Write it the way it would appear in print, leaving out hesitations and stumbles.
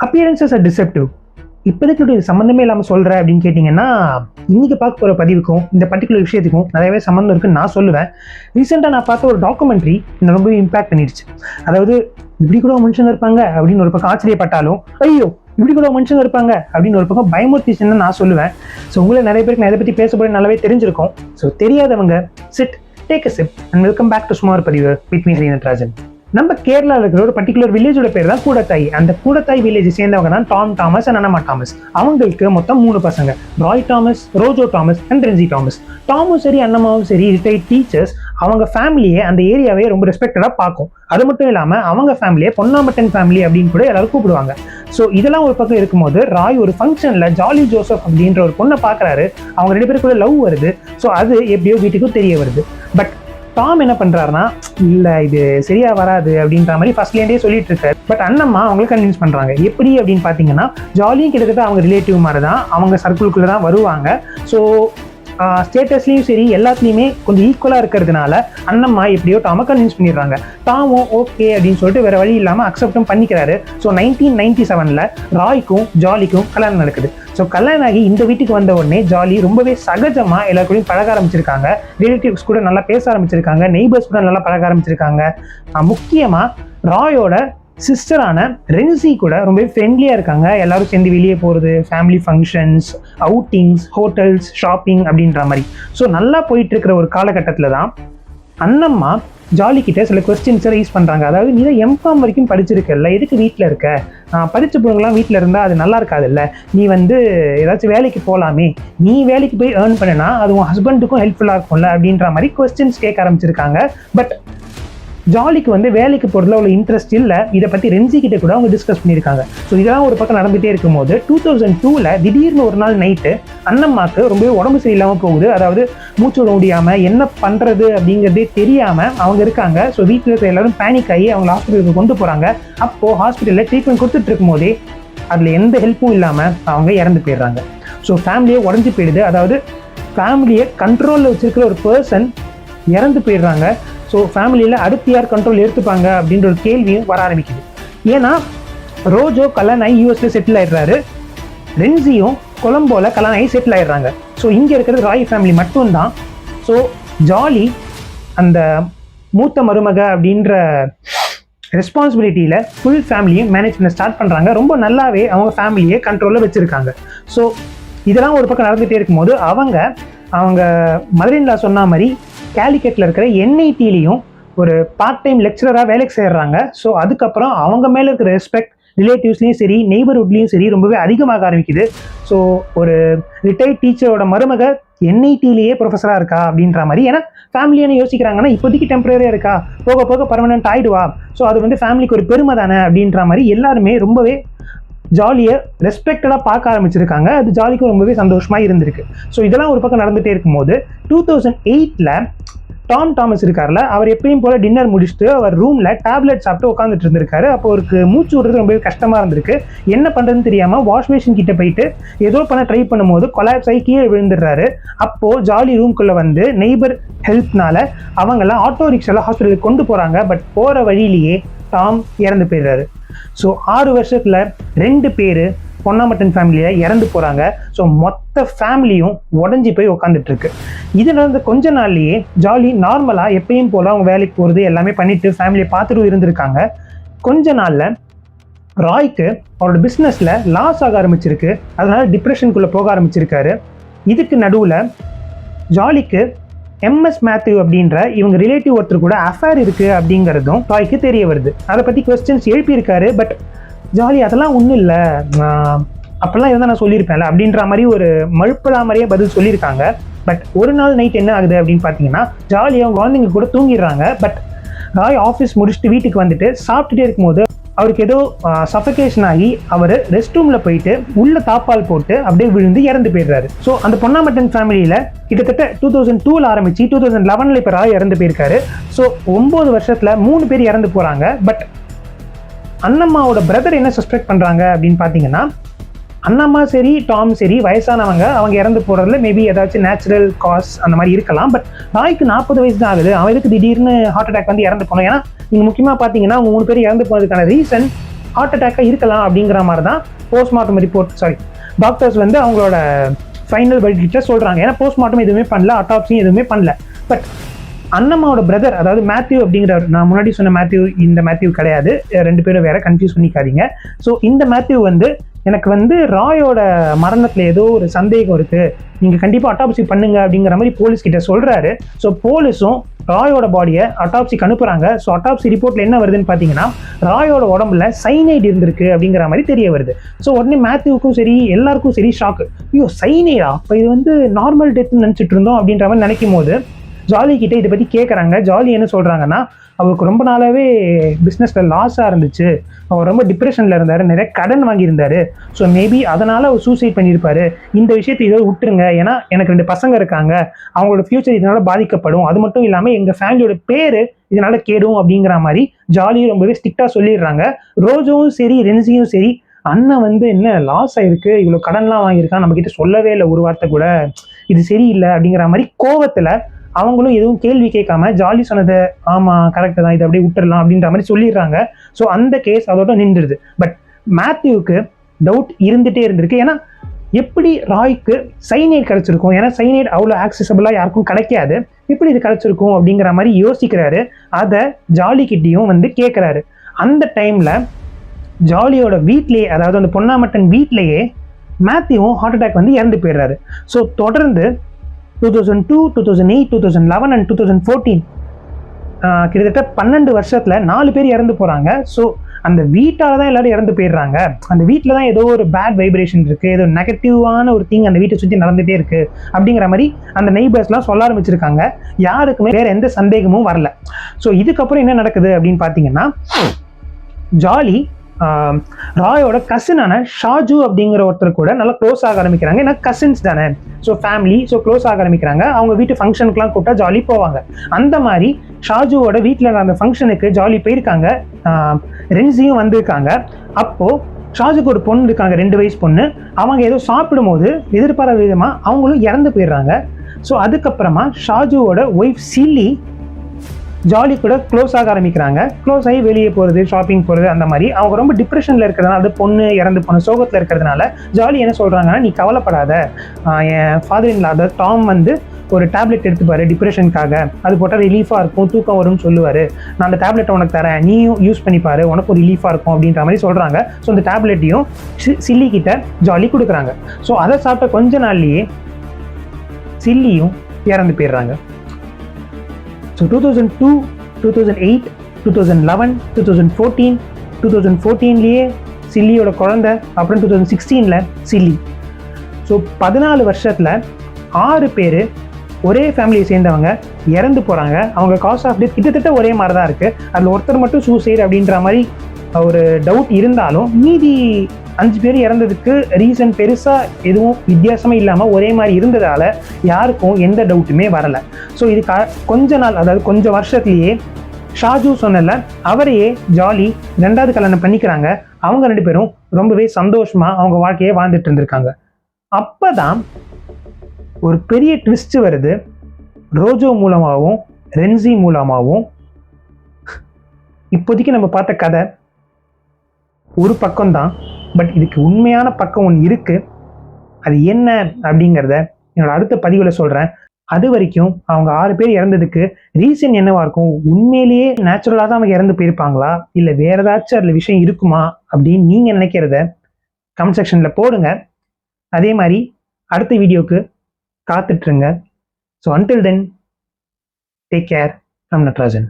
Appearances R deceptive. இப்போதைக்கு சம்மந்தமே இல்லாமல் சொல்கிற அப்படின்னு கேட்டிங்கன்னா, இன்றைக்கி பார்க்க போகிற பதிவுக்கும் இந்த பர்டிகுலர் விஷயத்துக்கும் நிறையவே சம்மந்தம் இருக்குன்னு நான் சொல்லுவேன். ரீசெண்டாக நான் பார்த்த ஒரு டாக்குமெண்ட்ரி என்னை ரொம்ப இம்பாக்ட் பண்ணிடுச்சு. அதாவது இப்படி கூட மனுஷங்க இருப்பாங்க அப்படின்னு ஒரு பக்கம் ஆச்சரியப்பட்டாலும், ஐயோ இப்படி கூட மனுஷங்க இருப்பாங்க அப்படின்னு ஒரு பக்கம் பயமுறுத்திச்சுன்னு நான் சொல்லுவேன். ஸோ உங்களை நிறைய பேருக்கு நான் இதை பற்றி பேசப்போது நல்லாவே தெரிஞ்சிருக்கும். ஸோ தெரியாதவங்க sit, take a sip and welcome back to சுமார் பதிவு வித் மீ ஹரி நட்ராஜன். நம்ம கேரளாவில் இருக்கிற ஒரு பர்டிகுலர் வில்லேஜோட பேர் தான் கூடத்தாய். அந்த கூடத்தாய் வில்லேஜை சேர்ந்தவங்க தான் டாம் தாமஸ் அண்ட் அன்னம்மா தாமஸ். அவங்களுக்கு மொத்தம் 3 பசங்க, ராய் தாமஸ், ரோஜோ தாமஸ் அண்ட் ரென்சி தாமஸ். டாமும் சரி அன்னம்மாவும் சரி ரிட்டையர்ட் டீச்சர்ஸ். அவங்க ஃபேமிலியை அந்த ஏரியாவே ரொம்ப ரெஸ்பெக்டடாக பார்க்கும். அது மட்டும் இல்லாமல் அவங்க ஃபேமிலியை பொன்னாமட்டன் ஃபேமிலி அப்படின்னு கூட எல்லாரும் கூப்பிடுவாங்க. ஸோ இதெல்லாம் ஒரு பக்கம் இருக்கும்போது ராய் ஒரு ஃபங்க்ஷனில் ஜாலி ஜோசப் அப்படின்ற ஒரு பொண்ணை பார்க்குறாரு. அவங்க 2 பேருக்குள்ள லவ் வருது. ஸோ அது எப்படியோ வீட்டுக்கும் தெரிய வருது. பட் டாம் என்ன பண்றாருன்னா, இல்லை இது சரியா வராது அப்படின்ற மாதிரி ஃபர்ஸ்ட்லேருந்தே சொல்லிட்டு இருக்காரு. பட் அண்ணம்மா அவங்களை கன்வின்ஸ் பண்றாங்க. எப்படி அப்படின்னு பார்த்தீங்கன்னா, ஜாலியும் கிட்டத்தட்ட அவங்க ரிலேட்டிவ் மாதிரி தான், அவங்க சர்க்கிள்குள்ளே தான் வருவாங்க. ஸோ ஸ்டேட்டஸ்லையும் சரி எல்லாத்துலேயுமே கொஞ்சம் ஈக்குவலாக இருக்கிறதுனால அண்ணம்மா எப்படியோ டாமை கன்வின்ஸ் பண்ணிடுறாங்க. டாமும் ஓகே அப்படின்னு சொல்லிட்டு வேற வழி இல்லாமல் அக்செப்டும் பண்ணிக்கிறாரு. ஸோ 1997 ராய்க்கும் ஜாலிக்கும் கல்யாணம் நடக்குது. ஸோ கல்யாணம் ஆகி இந்த வீட்டுக்கு வந்த உடனே ஜாலி ரொம்பவே சகஜமாக எல்லாருக்கூடையும் பழக ஆரம்பிச்சிருக்காங்க. ரிலேட்டிவ்ஸ் கூட நல்லா பேச ஆரம்பிச்சிருக்காங்க. நெய்பர்ஸ் கூட நல்லா பழக ஆரம்பிச்சிருக்காங்க. முக்கியமாக ராயோட சிஸ்டரான ரென்சி கூட ரொம்ப ஃப்ரெண்ட்லியாக இருக்காங்க. எல்லாரும் சேர்ந்து வெளியே போகிறது, family functions, outings, hotels, shopping அப்படின்ற மாதிரி. ஸோ நல்லா போயிட்டு இருக்கிற ஒரு காலகட்டத்தில் தான் அண்ணம்மா ஜாலி கிட்ட சில கொஸ்டின்ஸை ரைஸ் பண்ணுறாங்க. அதாவது நீ தான் எம்காம் வரைக்கும் படிச்சிருக்கல, எதுக்கு வீட்டில் இருக்க? படித்த பொண்ணுங்களாம் வீட்டில் இருந்தால் அது நல்லா இருக்காதுல்ல, நீ ஏதாச்சும் வேலைக்கு போகலாமே, நீ வேலைக்கு போய் ஏர்ன் பண்ணினா அது உன் ஹஸ்பண்டுக்கும் ஹெல்ப்ஃபுல்லாக இருக்கும்ல அப்படின்ற மாதிரி கொஸ்டின்ஸ் கேட்க ஆரம்பிச்சிருக்காங்க. பட் ஜாலிக்கு வேலைக்கு போகிறதுல அவ்வளோ இன்ட்ரெஸ்ட் இல்லை. இதை பற்றி ரென்சி கிட்ட கூட அவங்க டிஸ்கஸ் பண்ணியிருக்காங்க. ஸோ இதெல்லாம் ஒரு பக்கம் நடந்துகிட்டே இருக்கும்போது 2002 திடீர்னு ஒரு நாள் நைட்டு அண்ணம்மாவுக்கு ரொம்பவே உடம்பு சரியில்லாமல் போகுது. அதாவது மூச்சு விட முடியாமல் என்ன பண்ணுறது அப்படிங்கிறதே தெரியாமல் அவங்க இருக்காங்க. ஸோ வீட்டில் இருக்கிற எல்லாரும் பேனிக் ஆகி அவங்க ஹாஸ்பிட்டலுக்கு கொண்டு போகிறாங்க. அப்போது ஹாஸ்பிட்டலில் ட்ரீட்மெண்ட் கொடுத்துட்டு இருக்கும்போதே அதில் எந்த ஹெல்ப்பும் இல்லாமல் அவங்க இறந்து போயிடுறாங்க. ஸோ ஃபேமிலியே உடஞ்சி போயிடுது. அதாவது ஃபேமிலியை கண்ட்ரோலில் வச்சுருக்கிற ஒரு பர்சன் இறந்து போயிடுறாங்க. ஸோ ஃபேமிலியில் அடுத்து யார் கண்ட்ரோல் எடுத்துப்பாங்க அப்படின்ற ஒரு கேள்வியும் வர ஆரம்பிக்குது. ஏன்னா ரோஜோ கல்யாணம் ஆகி யூஎஸ்ல செட்டில் ஆயிடுறாரு, ரென்சியும் கொலம்போல கல்யாணம் ஆகி செட்டில் ஆயிடுறாங்க. ஸோ இங்கே இருக்கிறது ராய் ஃபேமிலி மட்டும்தான். ஸோ ஜாலி அந்த மூத்த மருமக அப்படின்ற ரெஸ்பான்சிபிலிட்டியில் ஃபுல் ஃபேமிலியும் மேனேஜ் பண்ண ஸ்டார்ட் பண்ணுறாங்க. ரொம்ப நல்லாவே அவங்க ஃபேமிலியை கண்ட்ரோலில் வச்சுருக்காங்க. ஸோ இதெல்லாம் ஒரு பக்கம் நடந்துகிட்டே இருக்கும்போது அவங்க மதர்-இன்-லா சொன்ன மாதிரி கேலிக்கட்டில் இருக்கிற என்ஐடிலையும் ஒரு பார்ட் டைம் லெக்சரராக வேலைக்கு சேர்றாங்க. ஸோ அதுக்கப்புறம் அவங்க மேலே இருக்கிற ரெஸ்பெக்ட் ரிலேட்டிவ்ஸ்லேயும் சரி நெய்பர்ஹுட்லேயும் சரி ரொம்பவே அதிகமாக ஆரம்பிக்குது. ஸோ ஒரு ரிட்டையர்ட் டீச்சரோட மருமக என்ஐடிலேயே ப்ரொஃபஸராக இருக்கா அப்படின்ற மாதிரி. ஏன்னா ஃபேமிலி என்ன யோசிக்கிறாங்கன்னா, இப்போதைக்கு டெம்பரரியாக இருக்கா, போக போக பர்மனெண்ட் ஆகிடுவா, ஸோ அது ஃபேமிலிக்கு ஒரு பெருமை தானே அப்படின்ற மாதிரி எல்லாருமே ரொம்பவே ஜாலியை ரெஸ்பெக்டடாக பார்க்க ஆரம்பிச்சிருக்காங்க. அது ஜாலிக்கும் ரொம்பவே சந்தோஷமாக இருந்திருக்கு. ஸோ இதெல்லாம் ஒரு பக்கம் நடந்துகிட்டே இருக்கும்போது 2008 டாம் தாமஸ் இருக்கார்ல, அவர் எப்பயும் போல் டின்னர் முடிச்சுட்டு அவர் ரூமில் டேப்லெட் சாப்பிட்டு உட்காந்துட்டு இருந்திருக்காரு. அப்போ அவருக்கு மூச்சு விடுறது ரொம்பவே கஷ்டமாக இருந்திருக்கு. என்ன பண்ணுறதுன்னு தெரியாமல் வாஷ் மிஷின் கிட்ட போயிட்டு ஏதோ பண்ண ட்ரை பண்ணும்போது கொலாப்ஸ் ஆகி கீழே விழுந்துடுறாரு. அப்போது ஜாலி ரூம்குள்ளே நெய்பர் ஹெல்ப்னால அவங்களாம் ஆட்டோ ரிக்ஷாவில் ஹாஸ்பிட்டலுக்கு கொண்டு போகிறாங்க. பட் போகிற வழியிலேயே டாம் இறந்து போயிடுறாரு. ஸோ 6 வருஷத்தில் 2 பேர் பொன்னாமட்டன் ஃபேமிலியில் இறந்து போகிறாங்க. ஸோ மொத்த ஃபேமிலியும் உடஞ்சி போய் உட்காந்துட்டு இருக்கு. இது நடந்த கொஞ்ச நாள்லேயே ஜாலி நார்மலாக எப்பயும் போல் அவங்க வேலைக்கு போகிறது எல்லாமே பண்ணிட்டு ஃபேமிலியை பார்த்துட்டு இருந்திருக்காங்க. கொஞ்ச நாளில் ராய்க்கு அவரோட பிஸ்னஸில் லாஸ் ஆக ஆரம்பிச்சிருக்கு. அதனால டிப்ரெஷனுக்குள்ளே போக ஆரம்பிச்சிருக்காரு. இதுக்கு நடுவில் ஜாலிக்கு எம்எஸ் மேத்யூ அப்படின்ற இவங்க ரிலேட்டிவ் ஒருத்தர் கூட அஃபேர் இருக்குது அப்படிங்கிறதும் ராய்க்கு தெரிய வருது. அதை பற்றி கொஸ்டின்ஸ் எழுப்பியிருக்காரு. பட் ஜாலி அதெல்லாம் ஒன்றும் இல்லை, அப்போல்லாம் இருந்தால் நான் சொல்லியிருப்பேன்ல அப்படின்ற மாதிரி ஒரு மழுப்பலா மாதிரியே பதில் சொல்லியிருக்காங்க. பட் ஒரு நாள் நைட் என்ன ஆகுது அப்படின்னு பார்த்தீங்கன்னா, ஜாலி அவங்க குழந்தைங்க கூட தூங்கிடுறாங்க. பட் ராய் ஆஃபீஸ் முடிச்சுட்டு வீட்டுக்கு வந்துட்டு சாப்பிட்டுட்டே இருக்கும்போது அவருக்கு ஏதோ சஃபகேஷன் ஆகி அவர் ரெஸ்ட் ரூமில் போயிட்டு உள்ள தாப்பால் போட்டு அப்படியே விழுந்து இறந்து போயிடுறாரு. ஸோ அந்த பொன்னாமட்டன் ஃபேமிலியில் கிட்டத்தட்ட 2002 ஆரம்பிச்சு 2011 இப்போ ராய் இறந்து போயிருக்காரு. ஸோ 9 வருஷத்தில் 3 பேர் இறந்து போகிறாங்க. பட் அண்ணம்மாவோட பிரதர் என்ன சஸ்பெக்ட் பண்ணுறாங்க அப்படின்னு பார்த்தீங்கன்னா, அண்ணம்மா சரி டாம் சரி வயசானவங்க, அவங்க இறந்து போகிறதுல மேபி ஏதாச்சும் நேச்சுரல் காஸ் அந்த மாதிரி இருக்கலாம். பட் ராய்க்கு 40 வயசு தான் ஆகுது, அவருக்கு திடீர்னு ஹார்ட் அட்டாக் இறந்து போனோம். ஏன்னா நீங்கள் முக்கியமாக பார்த்தீங்கன்னா அவங்க 3 பேர் இறந்து போனதுக்கான ரீசன் ஹார்ட் அட்டாக்காக இருக்கலாம் அப்படிங்கிற மாதிரி தான் போஸ்ட்மார்ட்டம் ரிப்போர்ட் டாக்டர்ஸ் வந்து அவங்களோட ஃபைனல் வெர்டிக்ட்ல சொல்கிறாங்க. ஏன்னா போஸ்ட்மார்ட்டம் எதுவுமே பண்ணல, அட்டாப்சியும் எதுவுமே பண்ணல. பட் அண்ணம்மாவோட பிரதர், அதாவது மேத்யூ அப்படிங்கிறவர், நான் முன்னாடி சொன்ன மேத்யூ இந்த மேத்யூ கிடையாது, 2 பேரும் வேற, கன்ஃபியூஸ் பண்ணிக்காதீங்க. ஸோ இந்த மேத்யூ வந்து எனக்கு வந்து ராயோட மரணத்தில் ஏதோ ஒரு சந்தேகம் இருக்கு, நீங்கள் கண்டிப்பாக அட்டாப்சி பண்ணுங்க அப்படிங்கிற மாதிரி போலீஸ் கிட்ட சொல்றாரு. ஸோ போலீஸும் ராயோட பாடியை அட்டாப்சிக்கு அனுப்புறாங்க. ஸோ அட்டாப்சி ரிப்போர்ட்ல என்ன வருதுன்னு பார்த்தீங்கன்னா, ராயோட உடம்புல சைனைட் இருந்திருக்கு அப்படிங்கிற மாதிரி தெரிய வருது. ஸோ உடனே மேத்யூவுக்கும் சரி எல்லாருக்கும் சரி ஷாக்கு. ஐயோ சைனைடா, அப்போ இது வந்து நார்மல் டெத்னு நினச்சிட்டு இருந்தோம் அப்படின்ற மாதிரி நினைக்கும் போது ஜாலி கிட்ட இதை பற்றி கேட்குறாங்க. ஜாலி என்ன சொல்கிறாங்கன்னா, அவருக்கு ரொம்ப நாளாவே பிஸ்னஸில் லாஸாக இருந்துச்சு, அவர் ரொம்ப டிப்ரெஷனில் இருந்தார், நிறைய கடன் வாங்கியிருந்தாரு, ஸோ மேபி அதனால் அவர் சூசைட் பண்ணியிருப்பாரு, இந்த விஷயத்தை இதோ விட்டுருங்க, ஏன்னா எனக்கு 2 பசங்க இருக்காங்க, அவங்களோட ஃபியூச்சர் இதனால் பாதிக்கப்படும், அது மட்டும் இல்லாமல் எங்கள் ஃபேமிலியோட பேர் இதனால் கேடும் அப்படிங்கிற மாதிரி ஜாலியும் ரொம்பவே ஸ்ட்ரிக்டாக சொல்லிடுறாங்க. ரோஜோவும் சரி ரென்சியும் சரி, அண்ணன் வந்து என்ன லாஸ் ஆயிருக்கு, இவ்வளோ கடன்லாம் வாங்கியிருக்கான், நம்மக்கிட்ட சொல்லவே இல்லை ஒரு வார்த்தை கூட, இது சரியில்லை அப்படிங்கிற மாதிரி கோவத்தில் அவங்களும் எதுவும் கேள்வி கேட்காம ஜாலி சொன்னதை ஆமாம் கரெக்டு தான், இதை அப்படியே விட்டுடலாம் அப்படின்ற மாதிரி சொல்லிடுறாங்க. ஸோ அந்த கேஸ் அதோட நின்றுடுது. பட் மேத்யூவுக்கு டவுட் இருந்துகிட்டே இருந்திருக்கு. ஏன்னா எப்படி ராய்க்கு சைனைட் கிடச்சிருக்கும், ஏன்னா சைனைட் அவ்வளோ ஆக்சசபிளாக யாருக்கும் கிடைக்காது, எப்படி இது கிடச்சிருக்கும் அப்படிங்கிற மாதிரி யோசிக்கிறாரு. அதை ஜாலிக்கிட்டையும் வந்து கேட்குறாரு. அந்த டைமில் ஜாலியோட வீட்லேயே, அதாவது அந்த பொன்னாமட்டன் வீட்லேயே மேத்யூவும் ஹார்ட் அட்டாக் வந்து இறந்து போயிடுறாரு. ஸோ தொடர்ந்து 2002, 2008, 2011 அண்ட் 2014 கிட்டத்தட்ட 12 வருஷத்தில் 4 பேர் இறந்து போகிறாங்க. ஸோ அந்த வீட்டால் தான் எல்லாரும் இறந்து போயிடுறாங்க. அந்த வீட்டில் தான் ஏதோ ஒரு பேட் வைப்ரேஷன் இருக்குது, ஏதோ நெகட்டிவான ஒரு திங் அந்த வீட்டை சுற்றி நடந்துகிட்டே இருக்குது அப்படிங்கிற மாதிரி அந்த நெய்பர்ஸ்லாம் சொல்ல ஆரம்பிச்சிருக்காங்க. யாருக்குமே வேறு எந்த சந்தேகமும் வரல. ஸோ இதுக்கப்புறம் என்ன நடக்குது அப்படின்னு பார்த்தீங்கன்னா, ஜாலி ராயோட கசினான ஷாஜு அப்படிங்கிற ஒருத்தர் கூட நல்லா க்ளோஸ் ஆக ஆரம்பிக்கிறாங்க. ஏன்னா கசின்ஸ் தானே, ஸோ ஃபேமிலி, ஸோ க்ளோஸ் ஆக ஆரம்பிக்கிறாங்க. அவங்க வீட்டு ஃபங்க்ஷனுக்குலாம் கூப்பிட்டா ஜாலி போவாங்க. அந்த மாதிரி ஷாஜுவோட வீட்டில் நடந்த ஃபங்க்ஷனுக்கு ஜாலி போயிருக்காங்க. ரென்சியும் வந்திருக்காங்க. அப்போது ஷாஜுக்கு ஒரு பொண்ணு இருக்காங்க, 2 வயசு பொண்ணு. அவங்க ஏதோ சாப்பிடும்போது எதிர்பாராத விதமாக அவங்களும் இறந்து போயிடுறாங்க. ஸோ அதுக்கப்புறமா ஷாஜுவோட ஒய்ஃப் சில்லி ஜாலி கூட க்ளோஸ் ஆக ஆரம்பிக்கிறாங்க. க்ளோஸ் ஆகி வெளியே போகிறது, ஷாப்பிங் போகிறது, அந்த மாதிரி அவங்க ரொம்ப டிப்ரெஷனில் இருக்கிறதுனால, அது பொண்ணு இறந்து போன சோகத்தில் இருக்கிறதுனால ஜாலி என்ன சொல்கிறாங்கன்னா, நீ கவலைப்படாத, என் ஃபாதர் இன் லா அதாவது டாம் வந்து ஒரு டேப்லெட் எடுத்துப்பாரு டிப்ரெஷனுக்காக, அது போட்டால் ரிலீஃபாக இருக்கும், தூக்கம் வரும்னு சொல்லுவார், நான் அந்த டேப்லெட்டை உனக்கு தரேன், நீயும் யூஸ் பண்ணிப்பாரு, உனக்கும் ரிலீஃபாக இருக்கும் அப்படின்ற மாதிரி சொல்கிறாங்க. ஸோ அந்த டேப்லெட்டையும் சில்லி கிட்ட ஜாலி கொடுக்குறாங்க. ஸோ அதை சாப்பிட்ட கொஞ்ச நாள்லேயே சில்லியும் இறந்து போயிடுறாங்க. ஸோ 2002, 2008, 2011, 2014, 2014லேயே சில்லியோட குழந்தை, அப்புறம் 2016ல் சில்லி. ஸோ 14 வருஷத்தில் 6 பேர் ஒரே ஃபேமிலியை சேர்ந்தவங்க இறந்து போகிறாங்க. அவங்க காஸ் ஆஃப் டெத் கிட்டத்தட்ட ஒரே மாதிரி தான் இருக்குது. அதில் ஒருத்தர் மட்டும் சூசைட் அப்படின்ற மாதிரி ஒரு டவுட் இருந்தாலும், மீதி 5 பேர் இறந்ததுக்கு ரீசன் பெருசாக எதுவும் வித்தியாசமே இல்லாமல் ஒரே மாதிரி இருந்ததால் யாருக்கும் எந்த டவுட்டுமே வரலை. ஸோ இது கொஞ்ச நாள், அதாவது கொஞ்சம் வருஷத்துலேயே ஷாஜு சொன்னல அவரையே ஜாலி 2வது கல்யாணம் பண்ணிக்கிறாங்க. அவங்க 2 பேரும் ரொம்பவே சந்தோஷமாக அவங்க வாழ்க்கையை வாழ்ந்துட்டு இருந்திருக்காங்க. அப்போ தான் ஒரு பெரிய ட்விஸ்ட் வருது. ரோஜோ மூலமாகவும் ரென்சி மூலமாகவும் இப்போதைக்கு நம்ம பார்த்த கதை ஒரு பக்கம்தான். பட் இதுக்கு உண்மையான பக்கம் ஒன்று இருக்குது. அது என்ன அப்படிங்கிறத என்னோட அடுத்த பதிவில் சொல்கிறேன். அது வரைக்கும் அவங்க 6 பேர் இறந்ததுக்கு ரீசன் என்னவா இருக்கும், உண்மையிலேயே நேச்சுரலாக தான் அவங்க இறந்து போயிருப்பாங்களா, இல்லை வேறு ஏதாச்சும் அதில் விஷயம் இருக்குமா அப்படின்னு நீங்கள் நினைக்கிறத கமெண்ட் செக்ஷனில் போடுங்க. அதே மாதிரி அடுத்த வீடியோக்கு காத்துட்ருங்க. So until then, take care from Natarajan.